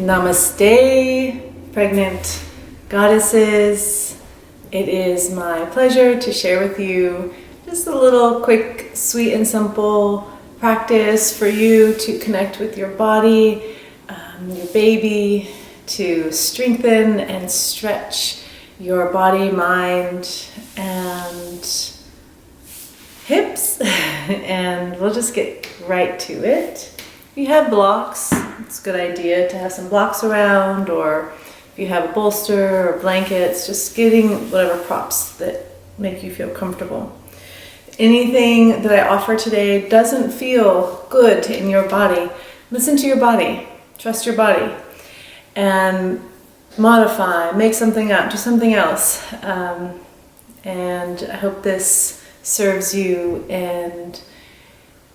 Namaste, pregnant goddesses. It is my pleasure to share with you just a little quick, sweet and simple practice for you to connect with your body, your baby, to strengthen and stretch your body, mind, and hips. And we'll just get right to it. If you have blocks, it's a good idea to have some blocks around, or if you have a bolster or blankets, just getting whatever props that make you feel comfortable. Anything that I offer today doesn't feel good in your body, listen to your body, trust your body, and modify, make something up, do something else. And I hope this serves you and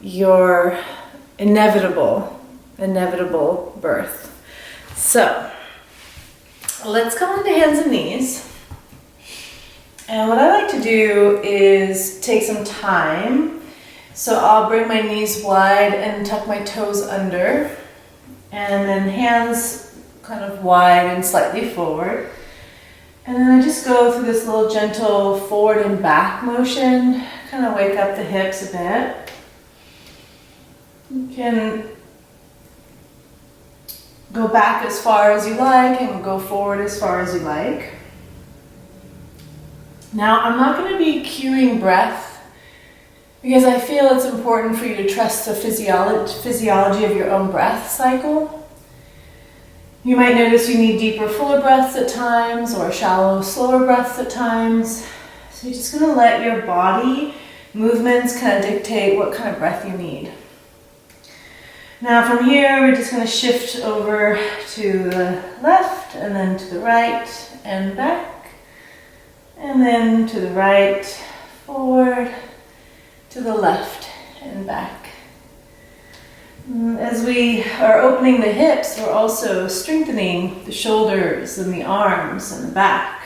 your inevitable birth. So let's come onto hands and knees. And what I like to do is take some time. So I'll bring my knees wide and tuck my toes under, and then hands kind of wide and slightly forward. And then I just go through this little gentle forward and back motion, kind of wake up the hips a bit. You can go back as far as you like and go forward as far as you like. Now, I'm not going to be cueing breath because I feel it's important for you to trust the physiology of your own breath cycle. You might notice you need deeper, fuller breaths at times, or shallow, slower breaths at times. So you're just going to let your body movements kind of dictate what kind of breath you need. Now from here, we're just going to shift over to the left, and then to the right and back, and then to the right, forward, to the left and back. As we are opening the hips, we're also strengthening the shoulders and the arms and the back.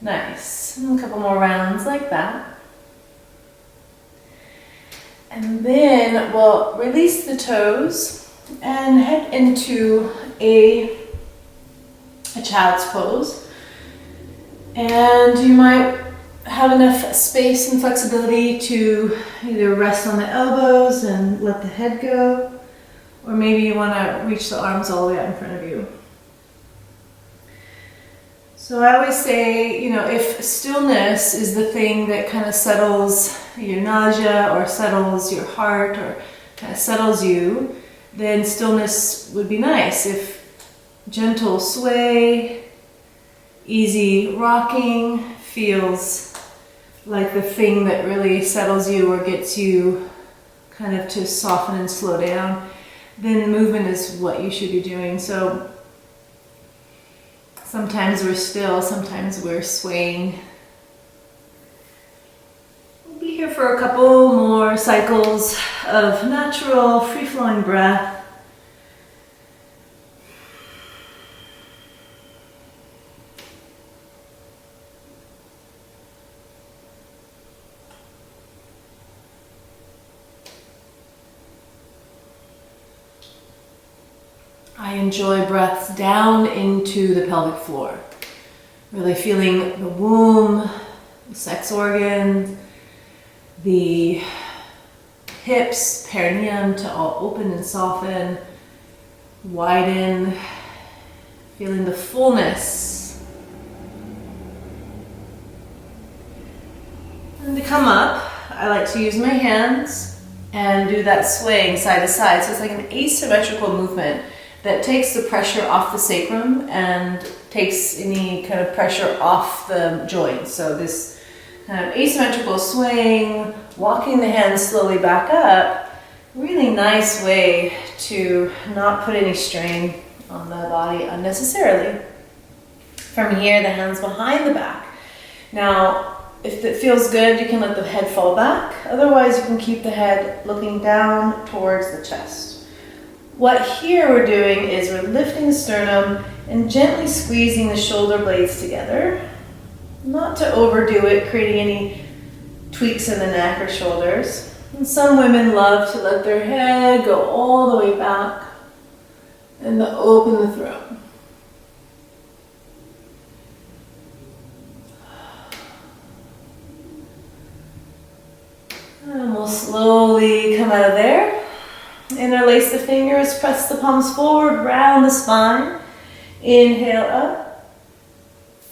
Nice. And a couple more rounds like that. And then we'll release the toes and head into a child's pose. And you might have enough space and flexibility to either rest on the elbows and let the head go, or maybe you want to reach the arms all the way out in front of you. So I always say, if stillness is the thing that kind of settles your nausea or settles your heart or kind of settles you, then stillness would be nice. If gentle sway, easy rocking feels like the thing that really settles you or gets you kind of to soften and slow down, then movement is what you should be doing. So sometimes we're still, sometimes we're swaying. We'll be here for a couple more cycles of natural, free-flowing breath. I enjoy breaths down into the pelvic floor. Really feeling the womb, the sex organs, the hips, perineum to all open and soften, widen, feeling the fullness. And to come up, I like to use my hands and do that swaying side to side. So it's like an asymmetrical movement that takes the pressure off the sacrum and takes any kind of pressure off the joints. So this kind of asymmetrical swaying, walking the hands slowly back up, really nice way to not put any strain on the body unnecessarily. From here, the hands behind the back. Now, if it feels good, you can let the head fall back. Otherwise, you can keep the head looking down towards the chest. What here we're doing is we're lifting the sternum and gently squeezing the shoulder blades together. Not to overdo it, creating any tweaks in the neck or shoulders. And some women love to let their head go all the way back and to open the throat. And we'll slowly come out of there. Interlace the fingers, press the palms forward, round the spine. Inhale up.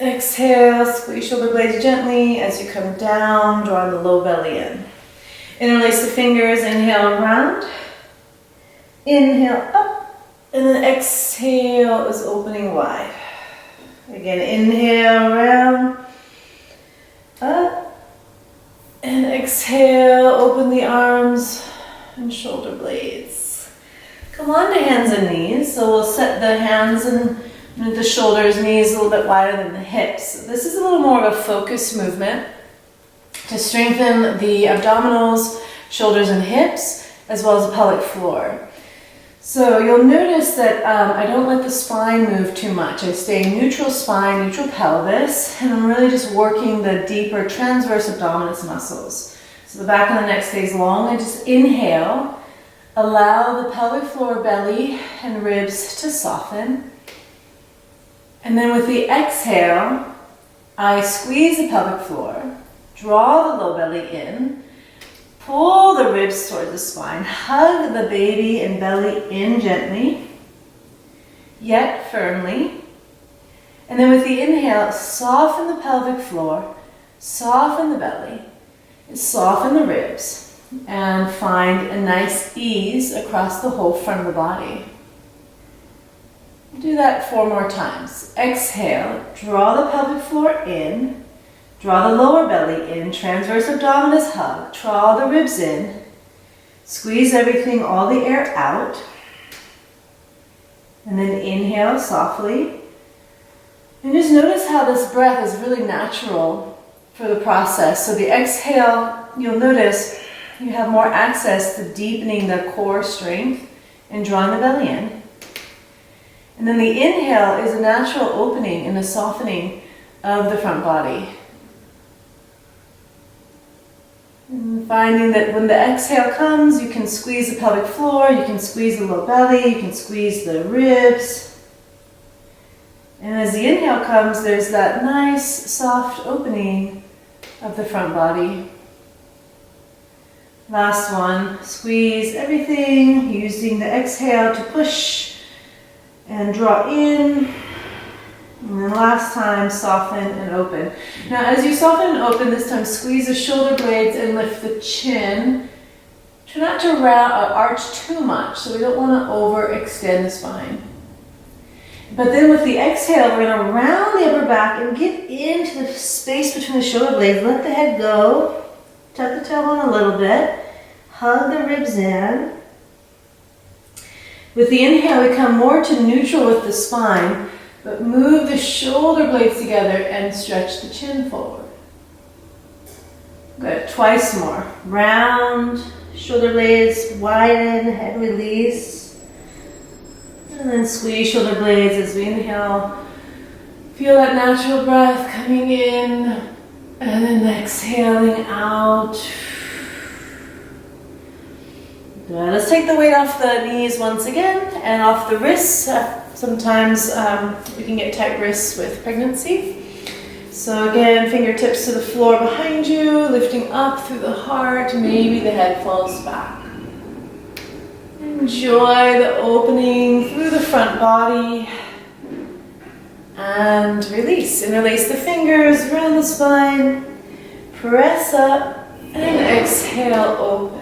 Exhale, squeeze shoulder blades gently as you come down, drawing the low belly in. Interlace the fingers, inhale round. Inhale up. And then exhale is opening wide. Again, inhale round. Up. And exhale, open the arms and shoulder blades. Come on to hands and knees. So we'll set the hands and the shoulders, knees a little bit wider than the hips. This is a little more of a focused movement to strengthen the abdominals, shoulders and hips, as well as the pelvic floor. So you'll notice that I don't let the spine move too much. I stay neutral spine, neutral pelvis, and I'm really just working the deeper transverse abdominis muscles. So the back of the neck stays long. I just inhale, allow the pelvic floor, belly, and ribs to soften. And then with the exhale, I squeeze the pelvic floor, draw the low belly in, pull the ribs towards the spine, hug the baby and belly in gently, yet firmly. And then with the inhale, soften the pelvic floor, soften the belly, soften the ribs, and find a nice ease across the whole front of the body. Do that 4 more times. Exhale, draw the pelvic floor in, draw the lower belly in, transverse abdominis hug, draw the ribs in, squeeze everything, all the air out, and then inhale softly. And just notice how this breath is really natural for the process. So the exhale, you'll notice you have more access to deepening the core strength and drawing the belly in. And then the inhale is a natural opening and a softening of the front body. And finding that when the exhale comes, you can squeeze the pelvic floor, you can squeeze the low belly, you can squeeze the ribs. And as the inhale comes, there's that nice, soft opening of the front body. Last one, squeeze everything, using the exhale to push and draw in. And then last time, soften and open. Now as you soften and open, this time squeeze the shoulder blades and lift the chin. Try not to arch too much, so we don't want to overextend the spine. But then with the exhale, we're going to round the upper back and get into the space between the shoulder blades. Let the head go. Tuck the tailbone a little bit. Hug the ribs in. With the inhale, we come more to neutral with the spine, but move the shoulder blades together and stretch the chin forward. Good. Twice more. Round, shoulder blades widen, head release. And then squeeze shoulder blades as we inhale. Feel that natural breath coming in and then exhaling out. Good. Let's take the weight off the knees once again and off the wrists. Sometimes we can get tight wrists with pregnancy. So again, fingertips to the floor behind you, lifting up through the heart. Maybe the head falls back. Enjoy the opening through the front body. And release. Interlace the fingers around the spine. Press up and exhale, open.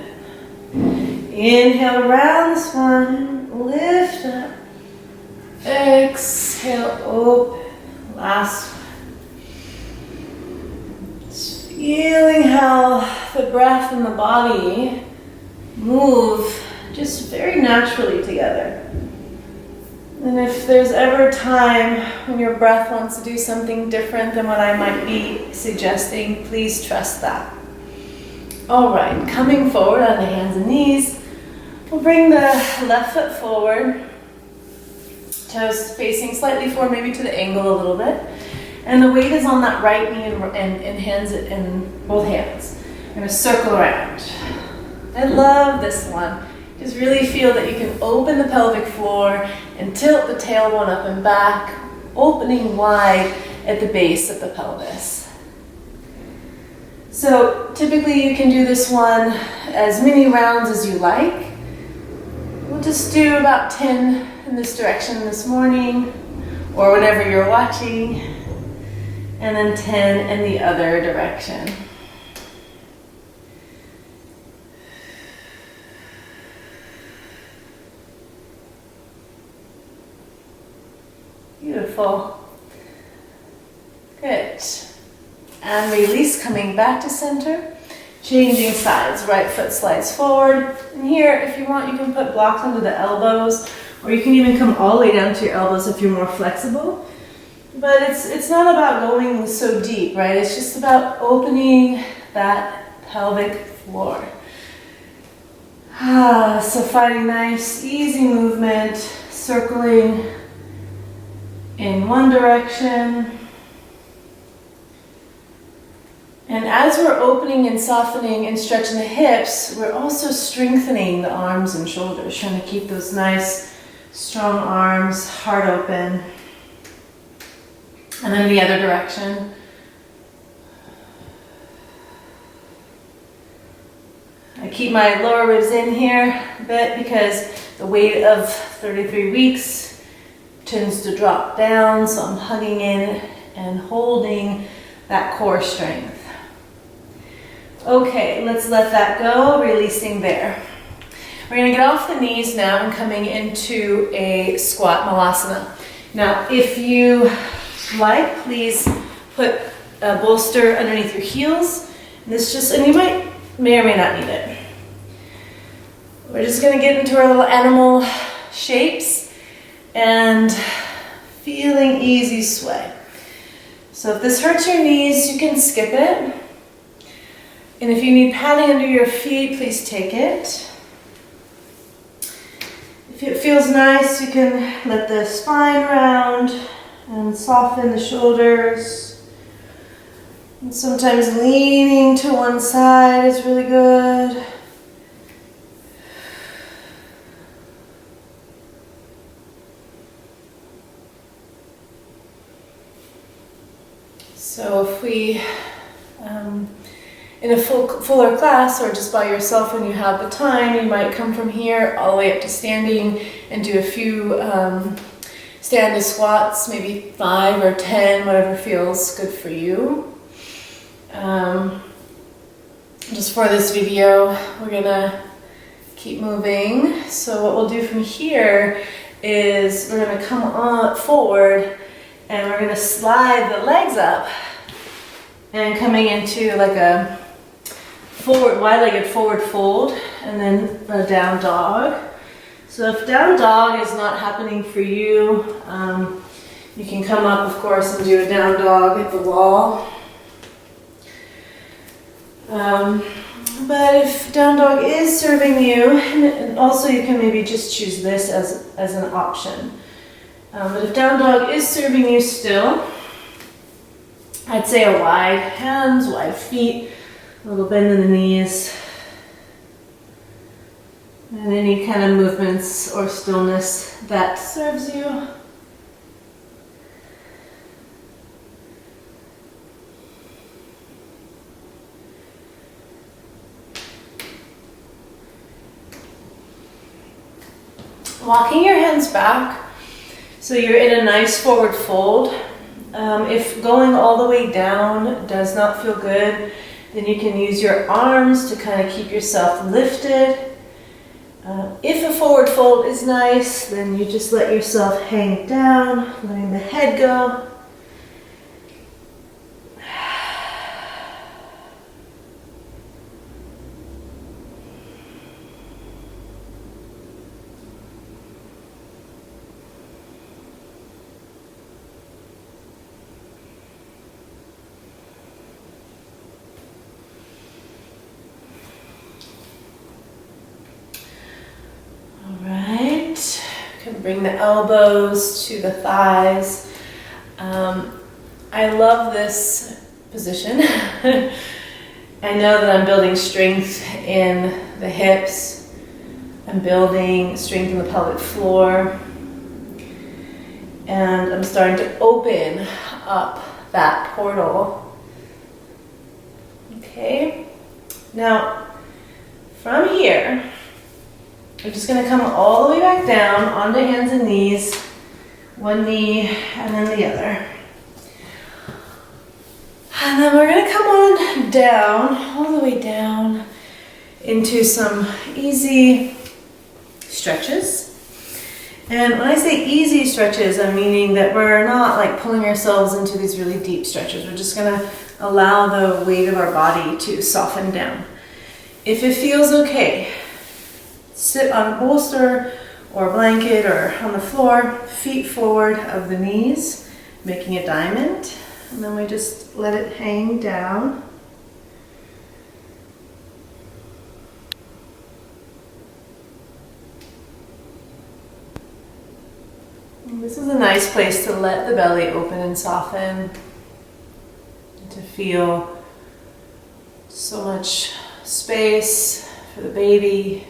Inhale around the spine. Lift up. Exhale, open. Last one. Just feeling how the breath and the body move just very naturally together. And if there's ever time when your breath wants to do something different than what I might be suggesting, please trust that. All right, coming forward on the hands and knees, we'll bring the left foot forward, toes facing slightly forward, maybe to the angle a little bit. And the weight is on that right knee and hands in both hands. I'm going to circle around. I love this one. Just really feel that you can open the pelvic floor and tilt the tailbone up and back, opening wide at the base of the pelvis. So typically you can do this one as many rounds as you like. We'll just do about 10 in this direction this morning or whenever you're watching, and then 10 in the other direction. Beautiful. Good. And release, coming back to center. Changing sides. Right foot slides forward. And here, if you want, you can put blocks under the elbows, or you can even come all the way down to your elbows if you're more flexible. But it's not about going so deep, right? It's just about opening that pelvic floor. So finding nice, easy movement, circling in one direction. And as we're opening and softening and stretching the hips, we're also strengthening the arms and shoulders, trying to keep those nice, strong arms, heart open. And then the other direction. I keep my lower ribs in here a bit because the weight of 33 weeks tends to drop down, so I'm hugging in and holding that core strength. Okay, let's let that go, releasing there. We're gonna get off the knees now and coming into a squat malasana. Now, if you like, please put a bolster underneath your heels. And you may or may not need it. We're just gonna get into our little animal shapes and feeling easy sway. So if this hurts your knees, you can skip it. And if you need padding under your feet, please take it. If it feels nice, you can let the spine round and soften the shoulders. And sometimes leaning to one side is really good. So if we, in a fuller class or just by yourself when you have the time, you might come from here all the way up to standing and do a few standing squats, maybe 5 or 10, whatever feels good for you. Just for this video, we're gonna keep moving. So what we'll do from here is we're gonna come on forward and we're gonna slide the legs up and coming into like a wide-legged forward fold and then a down dog. So if down dog is not happening for you, you can come up, of course, and do a down dog at the wall. But if down dog is serving you, and also you can maybe just choose this as an option. But if down dog is serving you still, I'd say a wide hands, wide feet, a little bend in the knees, and any kind of movements or stillness that serves you. Walking your hands back so you're in a nice forward fold. If going all the way down does not feel good, then you can use your arms to kind of keep yourself lifted. If a forward fold is nice, then you just let yourself hang down, letting the head go. Bring the elbows to the thighs. I love this position. I know that I'm building strength in the hips. I'm building strength in the pelvic floor. And I'm starting to open up that portal. Okay. Now, from here, we're just going to come all the way back down onto hands and knees. One knee and then the other. And then we're going to come on down, all the way down into some easy stretches. And when I say easy stretches, I'm meaning that we're not like pulling ourselves into these really deep stretches. We're just going to allow the weight of our body to soften down. If it feels okay, sit on a bolster or a blanket or on the floor, feet forward of the knees, making a diamond. And then we just let it hang down. And this is a nice place to let the belly open and soften, and to feel so much space for the baby.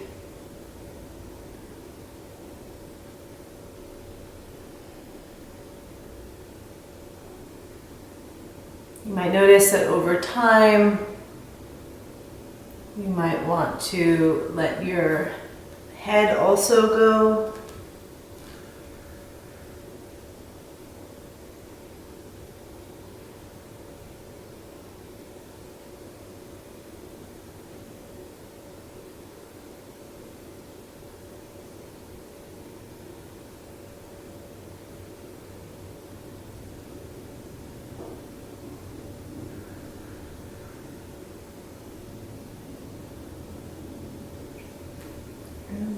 You might notice that over time, you might want to let your head also go.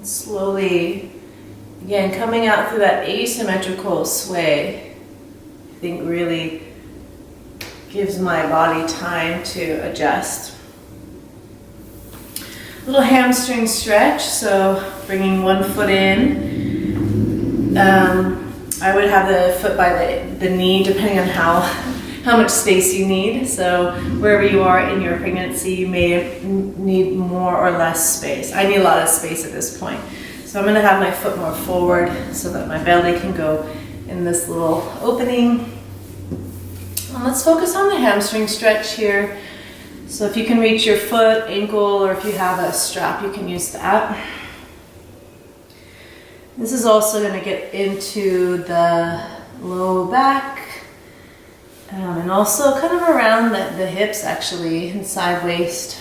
Slowly, again, coming out through that asymmetrical sway, I think really gives my body time to adjust. A little hamstring stretch, so bringing one foot in. I would have the foot by the knee, depending on how much space you need. So wherever you are in your pregnancy, you may need more or less space. I need a lot of space at this point. So I'm going to have my foot more forward so that my belly can go in this little opening. And let's focus on the hamstring stretch here. So if you can reach your foot, ankle, or if you have a strap, you can use that. This is also going to get into the low back. And also kind of around the hips actually, and side waist.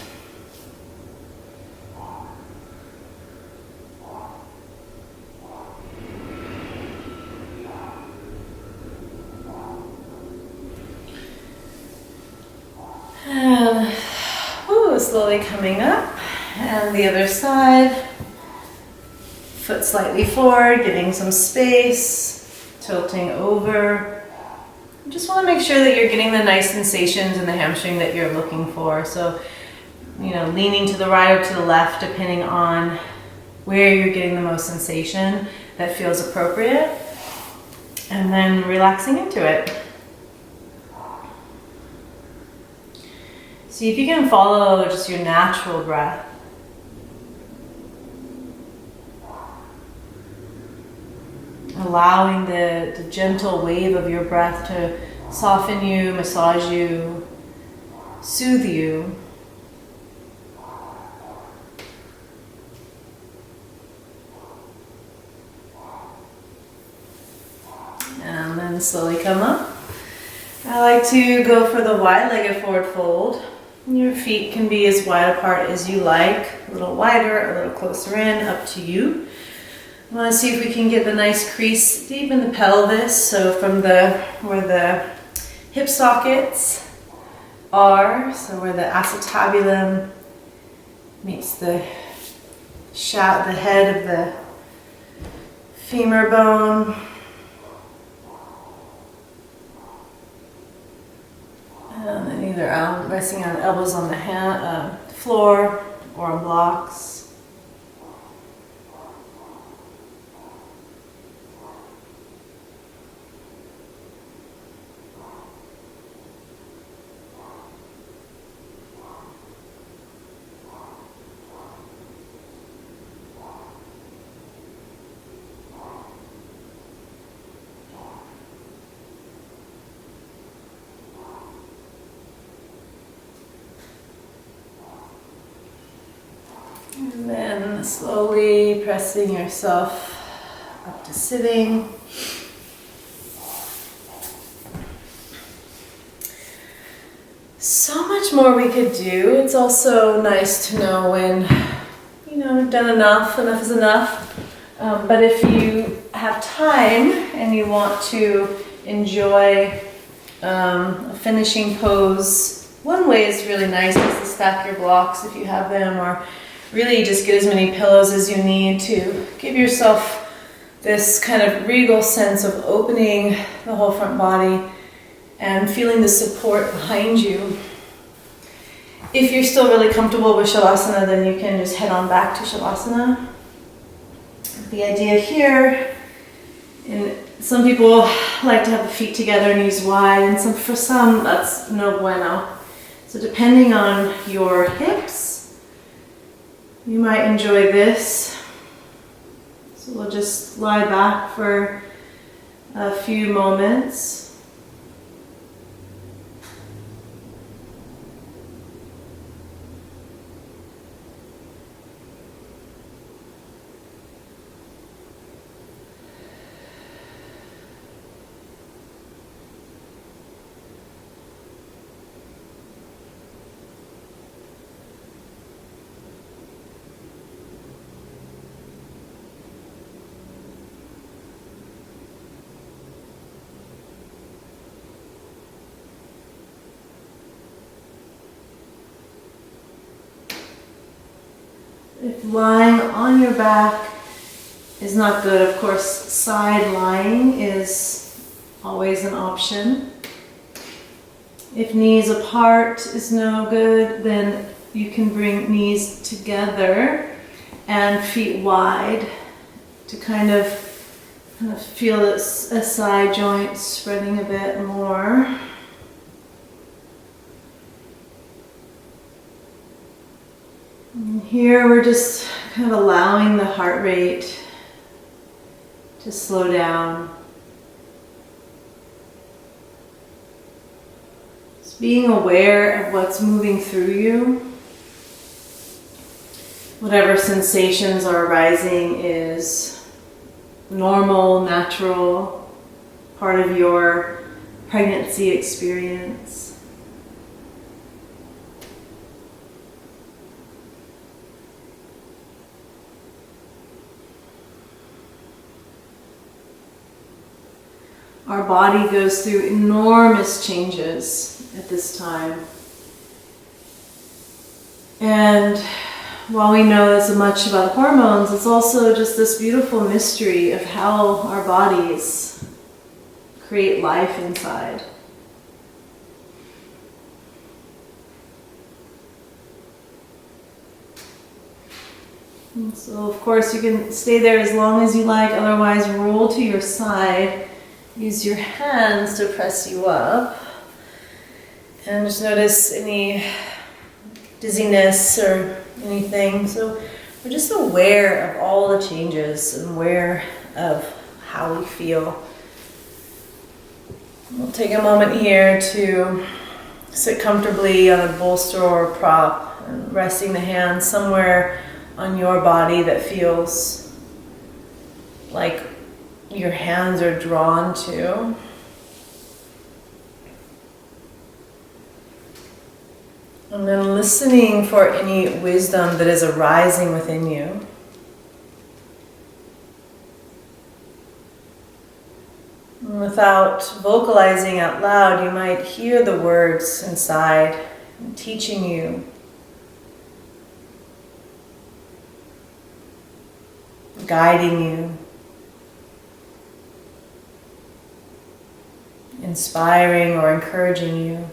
And slowly coming up. And the other side. Foot slightly forward, getting some space, tilting over. Just want to make sure that you're getting the nice sensations in the hamstring that you're looking for. So, leaning to the right or to the left, depending on where you're getting the most sensation that feels appropriate. And then relaxing into it. See if you can follow just your natural breath. Allowing the gentle wave of your breath to soften you, massage you, soothe you. And then slowly come up. I like to go for the wide-legged forward fold. Your feet can be as wide apart as you like, a little wider, a little closer in, up to you. I want to see if we can get the nice crease deep in the pelvis, so from where the hip sockets are, so where the acetabulum meets the head of the femur bone. And then either resting on elbows on the floor or on blocks. And slowly pressing yourself up to sitting. So much more we could do. It's also nice to know when, we've done enough is enough. But if you have time and you want to enjoy a finishing pose, one way is really nice is to stack your blocks if you have them, or really just get as many pillows as you need to give yourself this kind of regal sense of opening the whole front body and feeling the support behind you. If you're still really comfortable with Shavasana, then you can just head on back to Shavasana. The idea here, and some people like to have the feet together and use wide, and for some that's no bueno. So depending on your hips, you might enjoy this. So we'll just lie back for a few moments. If lying on your back is not good, of course, side lying is always an option. If knees apart is no good, then you can bring knees together and feet wide to kind of feel this a side joint spreading a bit more. And here we're just kind of allowing the heart rate to slow down. Just being aware of what's moving through you. Whatever sensations are arising is normal, natural, part of your pregnancy experience. Our body goes through enormous changes at this time. And while we know so much about hormones, it's also just this beautiful mystery of how our bodies create life inside. And so of course you can stay there as long as you like, otherwise roll to your side. Use your hands to press you up. And just notice any dizziness or anything. So we're just aware of all the changes and aware of how we feel. We'll take a moment here to sit comfortably on a bolster or a prop and resting the hands somewhere on your body that feels like your hands are drawn to. And then listening for any wisdom that is arising within you. And without vocalizing out loud, you might hear the words inside teaching you, guiding you, inspiring or encouraging you.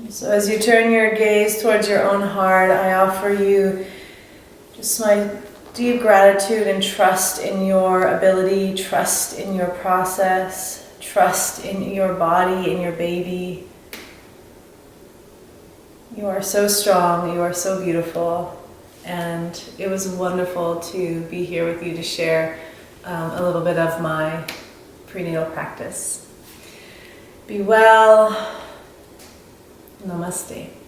So as you turn your gaze towards your own heart, I offer you just my deep gratitude and trust in your ability, trust in your process, trust in your body, in your baby. You are so strong, you are so beautiful, and it was wonderful to be here with you to share a little bit of my prenatal practice. Be well. Namaste.